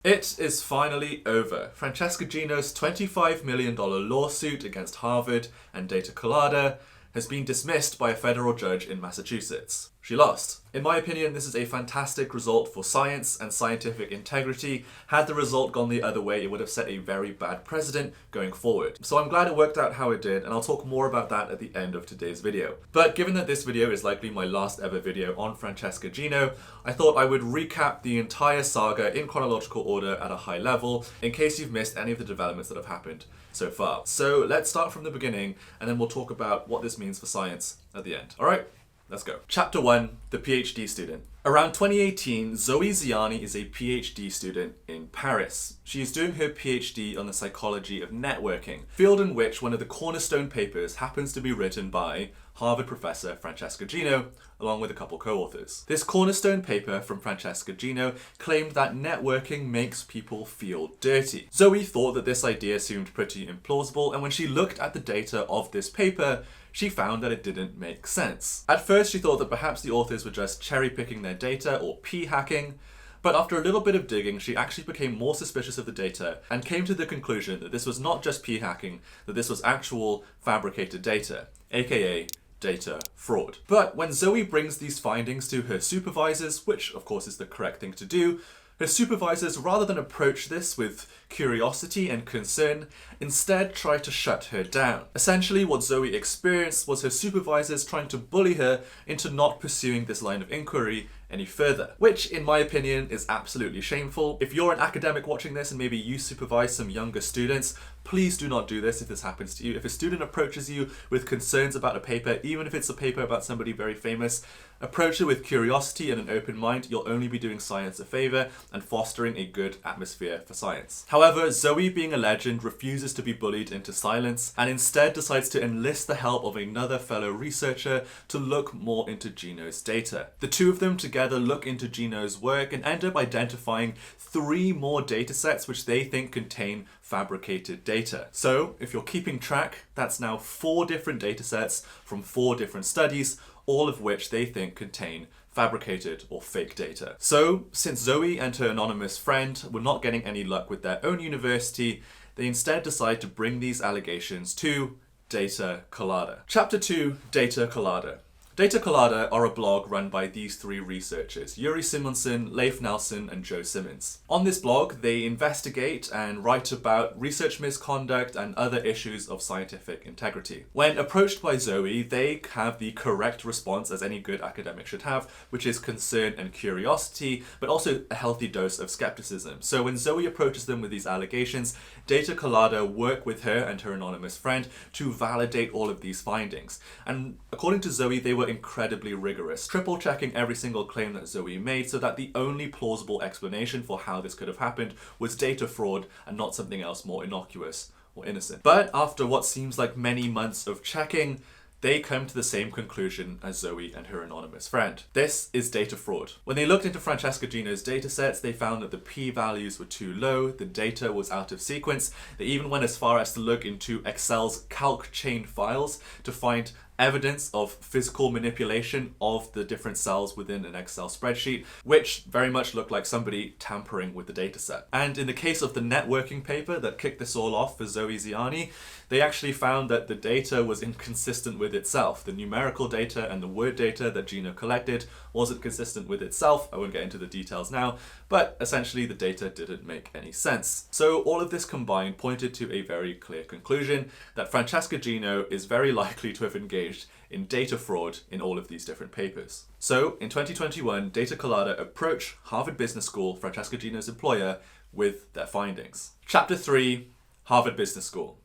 It is finally over. Francesca Gino's $25 million lawsuit against Harvard and Data Colada has been dismissed by a federal judge in Massachusetts. She lost. In my opinion, this is a fantastic result for science and scientific integrity. Had the result gone the other way, it would have set a very bad precedent going forward. So I'm glad it worked out how it did, and I'll talk more about that at the end of today's video. But given that this video is likely my last ever video on Francesca Gino, I thought I would recap the entire saga in chronological order at a high level, in case you've missed any of the developments that have happened so far. So let's start from the beginning, and then we'll talk about what this means for science at the end. Alright? Let's go. Chapter 1, the PhD student. Around 2018, Zoe Ziani is a PhD student in Paris. She is doing her PhD on the psychology of networking, field in which one of the cornerstone papers happens to be written by Harvard professor Francesca Gino, along with a couple co-authors. This cornerstone paper from Francesca Gino claimed that networking makes people feel dirty. Zoe thought that this idea seemed pretty implausible, and when she looked at the data of this paper, she found that it didn't make sense. At first, she thought that perhaps the authors were just cherry-picking their data or p-hacking, but after a little bit of digging, she actually became more suspicious of the data and came to the conclusion that this was not just p-hacking, that this was actual fabricated data, aka data fraud. But when Zoe brings these findings to her supervisors, which of course is the correct thing to do, her supervisors, rather than approach this with curiosity and concern, instead try to shut her down. Essentially, what Zoe experienced was her supervisors trying to bully her into not pursuing this line of inquiry any further, which in my opinion is absolutely shameful. If you're an academic watching this and maybe you supervise some younger students, please do not do this if this happens to you. If a student approaches you with concerns about a paper, even if it's a paper about somebody very famous, approach it with curiosity and an open mind. You'll only be doing science a favor and fostering a good atmosphere for science. However, Zoe, being a legend, refuses to be bullied into silence and instead decides to enlist the help of another fellow researcher to look more into Gino's data. The two of them together look into Gino's work and end up identifying 3 more datasets which they think contain fabricated data. So, if you're keeping track, that's now 4 different datasets from 4 different studies, all of which they think contain fabricated or fake data. So, since Zoe and her anonymous friend were not getting any luck with their own university, they instead decide to bring these allegations to Data Colada. Chapter 2, Data Colada. Data Colada are a blog run by these 3 researchers, Yuri Simonson, Leif Nelson, and Joe Simmons. On this blog, they investigate and write about research misconduct and other issues of scientific integrity. When approached by Zoe, they have the correct response as any good academic should have, which is concern and curiosity, but also a healthy dose of skepticism. So when Zoe approaches them with these allegations, Data Colada work with her and her anonymous friend to validate all of these findings. And according to Zoe, they were incredibly rigorous, triple checking every single claim that Zoe made so that the only plausible explanation for how this could have happened was data fraud and not something else more innocuous or innocent. But after what seems like many months of checking, they come to the same conclusion as Zoe and her anonymous friend. This is data fraud. When they looked into Francesca Gino's datasets, they found that the p-values were too low, the data was out of sequence. They even went as far as to look into Excel's calc chain files to find evidence of physical manipulation of the different cells within an Excel spreadsheet, which very much looked like somebody tampering with the dataset. And in the case of the networking paper that kicked this all off for Zoe Ziani, they actually found that the data was inconsistent with itself. The numerical data and the word data that Gino collected wasn't consistent with itself. I won't get into the details now, but essentially the data didn't make any sense. So all of this combined pointed to a very clear conclusion that Francesca Gino is very likely to have engaged in data fraud in all of these different papers. So in 2021, Data Colada approached Harvard Business School, Francesca Gino's employer, with their findings. Chapter 3, Harvard Business School.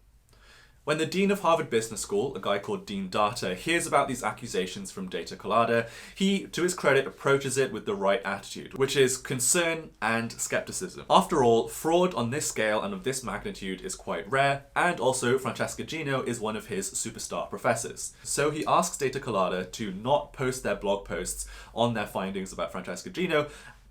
When the dean of Harvard Business School, a guy called Dean Data, hears about these accusations from Data Colada, he, to his credit, approaches it with the right attitude, which is concern and skepticism. After all, fraud on this scale and of this magnitude is quite rare, and also Francesca Gino is one of his superstar professors. So he asks Data Colada to not post their blog posts on their findings about Francesca Gino,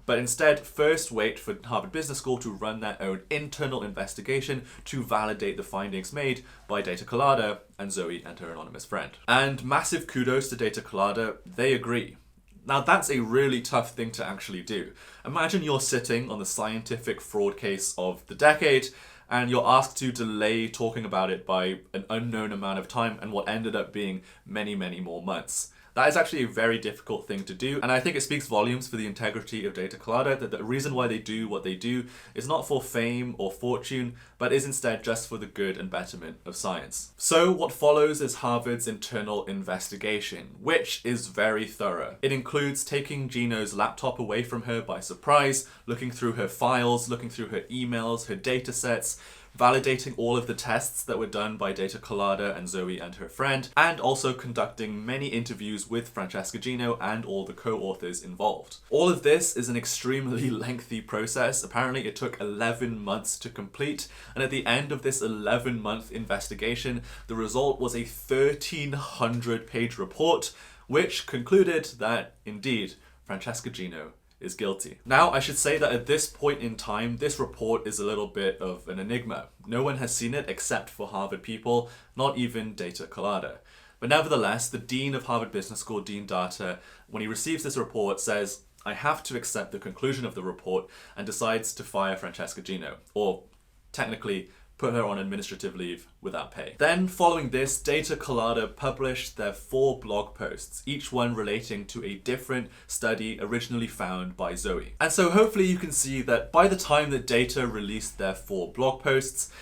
but instead first wait for Harvard Business School to run their own internal investigation to validate the findings made by Data Colada and Zoe and her anonymous friend. And massive kudos to Data Colada, they agree. Now that's a really tough thing to actually do. Imagine you're sitting on the scientific fraud case of the decade and you're asked to delay talking about it by an unknown amount of time and what ended up being many, many more months. That is actually a very difficult thing to do, and I think it speaks volumes for the integrity of Data Colada that the reason why they do what they do is not for fame or fortune, but is instead just for the good and betterment of science. So what follows is Harvard's internal investigation, which is very thorough. It includes taking Gino's laptop away from her by surprise, looking through her files, looking through her emails, her datasets, validating all of the tests that were done by Data Colada and Zoe and her friend, and also conducting many interviews with Francesca Gino and all the co-authors involved. All of this is an extremely lengthy process. Apparently it took 11 months to complete, and at the end of this 11-month investigation, the result was a 1,300-page report, which concluded that, indeed, Francesca Gino is guilty. Now, I should say that at this point in time, this report is a little bit of an enigma. No one has seen it except for Harvard people, not even Data Colada. But nevertheless, the dean of Harvard Business School, Dean Data, when he receives this report, says, "I have to accept the conclusion of the report," and decides to fire Francesca Gino, or technically put her on administrative leave without pay. Then, following this, Data Colada published their 4 blog posts, each one relating to a different study originally found by Zoe. And so hopefully you can see that by the time that Data released their 4 blog posts,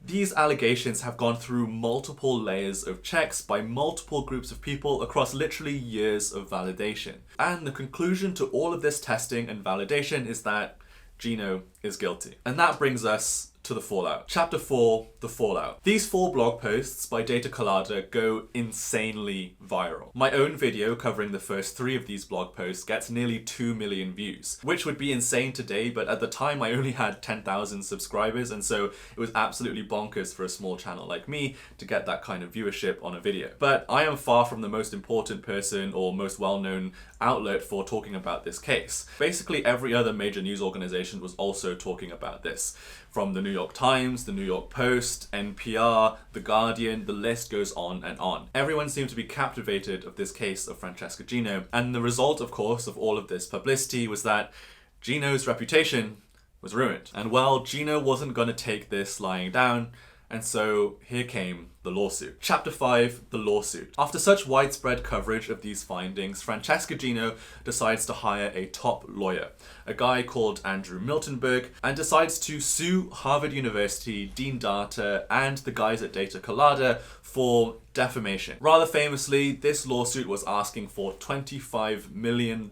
these allegations have gone through multiple layers of checks by multiple groups of people across literally years of validation. And the conclusion to all of this testing and validation is that Gino is guilty. And that brings us to the fallout. Chapter 4, the fallout. These 4 blog posts by Data Colada go insanely viral. My own video covering the first 3 of these blog posts gets nearly 2 million views, which would be insane today, but at the time I only had 10,000 subscribers, and so it was absolutely bonkers for a small channel like me to get that kind of viewership on a video. But I am far from the most important person or most well-known outlet for talking about this case. Basically every other major news organization was also talking about this. From the New York Times, the New York Post, NPR, The Guardian, the list goes on and on. Everyone seemed to be captivated of this case of Francesca Gino, and the result, of course, of all of this publicity was that Gino's reputation was ruined. And well, Gino wasn't going to take this lying down, and so here came the lawsuit. Chapter 5, the lawsuit. After such widespread coverage of these findings, Francesca Gino decides to hire a top lawyer, a guy called Andrew Miltenberg, and decides to sue Harvard University, Dean Data, and the guys at Data Colada for defamation. Rather famously, this lawsuit was asking for $25 million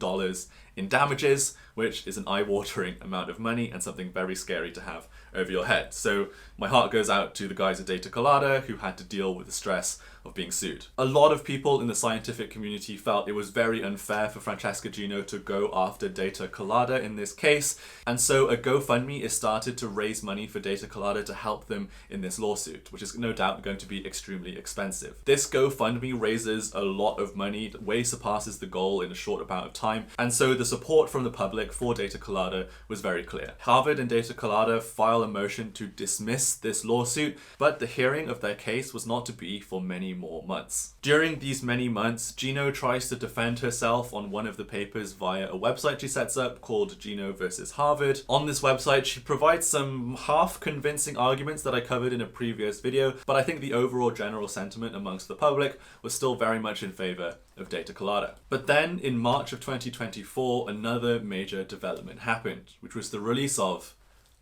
in damages, which is an eye-watering amount of money and something very scary to have over your head. So my heart goes out to the guys at Data Colada who had to deal with the stress of being sued. A lot of people in the scientific community felt it was very unfair for Francesca Gino to go after Data Colada in this case, and so a GoFundMe is started to raise money for Data Colada to help them in this lawsuit, which is no doubt going to be extremely expensive. This GoFundMe raises a lot of money that way surpasses the goal in a short amount of time, and so the support from the public for Data Colada was very clear. Harvard and Data Colada file a motion to dismiss this lawsuit, but the hearing of their case was not to be for many more months. During these many months, Gino tries to defend herself on one of the papers via a website she sets up called Gino versus Harvard. On this website, she provides some half-convincing arguments that I covered in a previous video, but I think the overall general sentiment amongst the public was still very much in favor of Data Colada. But then, in March of 2024, another major development happened, which was the release of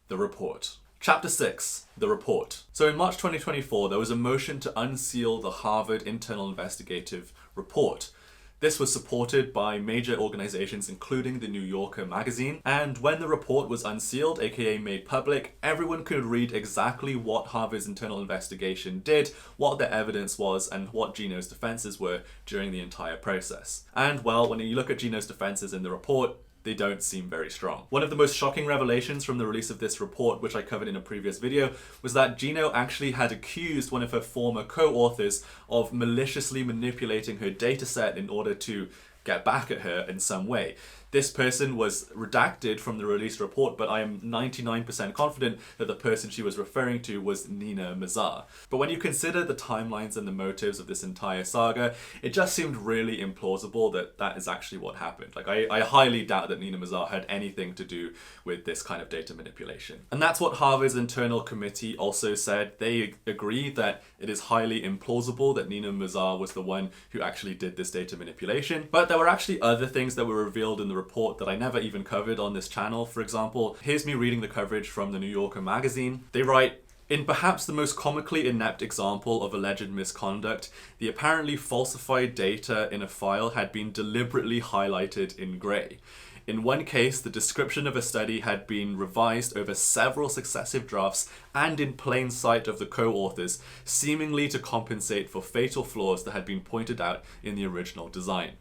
the report. Chapter 6, the report. So in March 2024, there was a motion to unseal the Harvard Internal Investigative Report. This was supported by major organizations including the New Yorker magazine, and when the report was unsealed, aka made public, everyone could read exactly what Harvard's internal investigation did, what the evidence was, and what Gino's defenses were during the entire process. And well, when you look at Gino's defenses in the report, they don't seem very strong. One of the most shocking revelations from the release of this report, which I covered in a previous video, was that Gino actually had accused one of her former co-authors of maliciously manipulating her dataset in order to get back at her in some way. This person was redacted from the released report, but I am 99% confident that the person she was referring to was Nina Mazar. But when you consider the timelines and the motives of this entire saga, it just seemed really implausible that that is actually what happened. Like, I highly doubt that Nina Mazar had anything to do with this kind of data manipulation. And that's what Harvard's internal committee also said. They agree that it is highly implausible that Nina Mazar was the one who actually did this data manipulation. But there were actually other things that were revealed in the report that I never even covered on this channel. For example, here's me reading the coverage from the New Yorker magazine. They write, "In perhaps the most comically inept example of alleged misconduct, the apparently falsified data in a file had been deliberately highlighted in grey. In one case, the description of a study had been revised over several successive drafts and in plain sight of the co-authors, seemingly to compensate for fatal flaws that had been pointed out in the original design.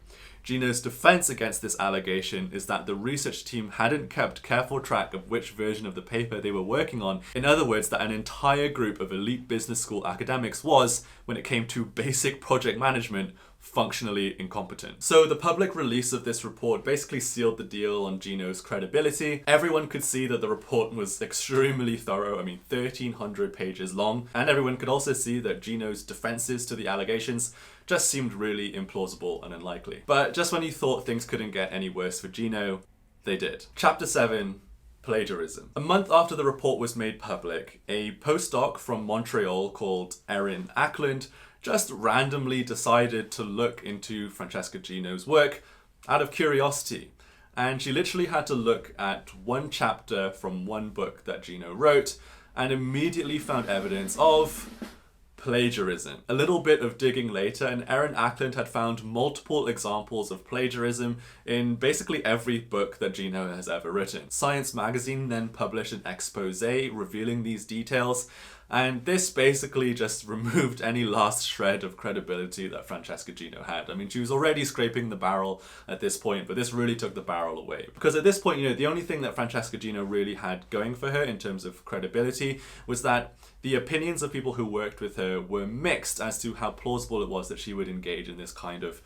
Gino's defense against this allegation is that the research team hadn't kept careful track of which version of the paper they were working on. In other words, that an entire group of elite business school academics was, when it came to basic project management, functionally incompetent." So the public release of this report basically sealed the deal on Gino's credibility. Everyone could see that the report was extremely thorough, 1,300 pages long, and everyone could also see that Gino's defenses to the allegations just seemed really implausible and unlikely. But just when you thought things couldn't get any worse for Gino, they did. Chapter 7. Plagiarism. A month after the report was made public, a postdoc from Montreal called Erin Ackland just randomly decided to look into Francesca Gino's work out of curiosity. And she literally had to look at one chapter from one book that Gino wrote and immediately found evidence of plagiarism. A little bit of digging later, and Erin Ackland had found multiple examples of plagiarism in basically every book that Gino has ever written. Science magazine then published an expose revealing these details, and this basically just removed any last shred of credibility that Francesca Gino had. She was already scraping the barrel at this point, but this really took the barrel away. Because at this point, the only thing that Francesca Gino really had going for her in terms of credibility was that the opinions of people who worked with her were mixed as to how plausible it was that she would engage in this kind of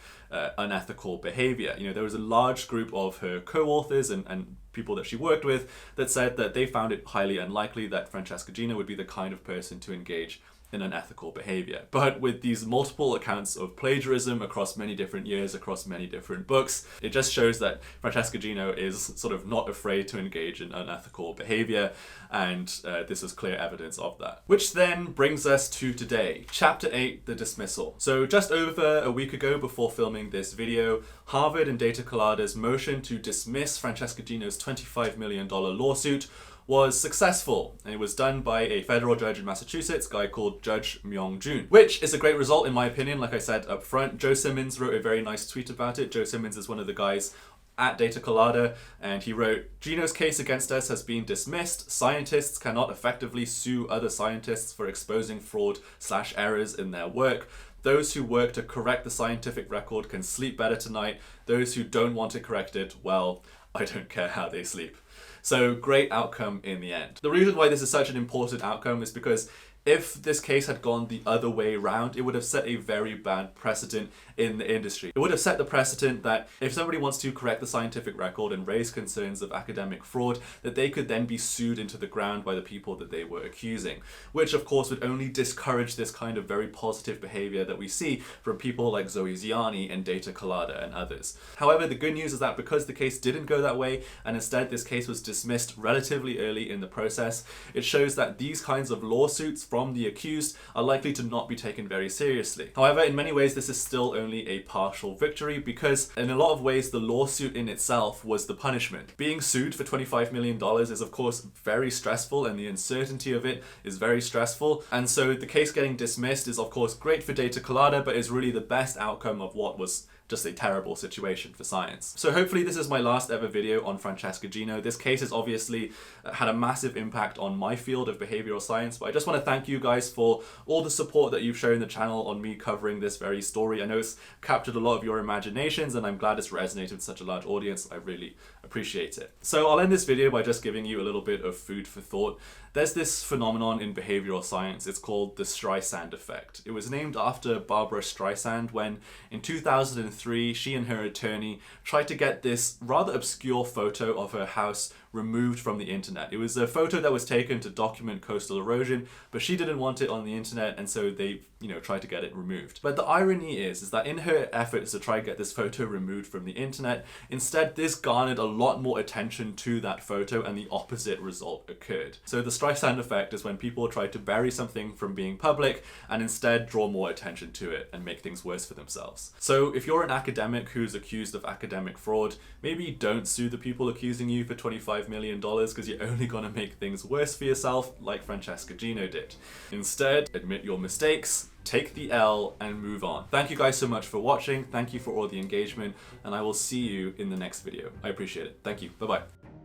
unethical behavior. There was a large group of her co-authors and people that she worked with that said that they found it highly unlikely that Francesca Gino would be the kind of person to engage in unethical behavior. But with these multiple accounts of plagiarism across many different years, across many different books, it just shows that Francesca Gino is sort of not afraid to engage in unethical behavior, and this is clear evidence of that. Which then brings us to today, Chapter 8, the dismissal. So just over a week ago, before filming this video, Harvard and Data Colada's motion to dismiss Francesca Gino's $25 million lawsuit was successful, and it was done by a federal judge in Massachusetts, a guy called Judge Myung-Jun, which is a great result in my opinion. Like I said up front, Joe Simmons wrote a very nice tweet about it. Joe Simmons is one of the guys at Data Colada, and he wrote, "Gino's case against us has been dismissed. Scientists cannot effectively sue other scientists for exposing fraud/errors in their work. Those who work to correct the scientific record can sleep better tonight. Those who don't want to correct it, well, I don't care how they sleep." So great outcome in the end. The reason why this is such an important outcome is because if this case had gone the other way around, it would have set a very bad precedent in the industry. It would have set the precedent that if somebody wants to correct the scientific record and raise concerns of academic fraud, that they could then be sued into the ground by the people that they were accusing, which of course would only discourage this kind of very positive behavior that we see from people like Zoe Ziani and Data Colada and others. However, the good news is that because the case didn't go that way, and instead this case was dismissed relatively early in the process, it shows that these kinds of lawsuits from the accused are likely to not be taken very seriously. However, in many ways this is still only a partial victory, because in a lot of ways the lawsuit in itself was the punishment. Being sued for $25 million is of course very stressful, and the uncertainty of it is very stressful, and so the case getting dismissed is of course great for Data Colada, but is really the best outcome of what was just a terrible situation for science. So hopefully this is my last ever video on Francesca Gino. This case has obviously had a massive impact on my field of behavioral science, but I just want to thank you guys for all the support that you've shown the channel on me covering this very story. I know it's captured a lot of your imaginations, and I'm glad it's resonated with such a large audience. I really appreciate it. So I'll end this video by just giving you a little bit of food for thought. There's this phenomenon in behavioral science. It's called the Streisand effect. It was named after Barbara Streisand when, in 2003, 2003, she and her attorney tried to get this rather obscure photo of her house removed from the internet. It was a photo that was taken to document coastal erosion, but she didn't want it on the internet, and so they, tried to get it removed. But the irony is that in her efforts to try and get this photo removed from the internet, instead this garnered a lot more attention to that photo and the opposite result occurred. So the Streisand effect is when people try to bury something from being public and instead draw more attention to it and make things worse for themselves. So if you're an academic who's accused of academic fraud, maybe don't sue the people accusing you for $25 million because you're only going to make things worse for yourself, like Francesca Gino did. Instead, admit your mistakes, take the L, and move on. Thank you guys so much for watching. Thank you for all the engagement, and I will see you in the next video. I appreciate it. Thank you. Bye-bye.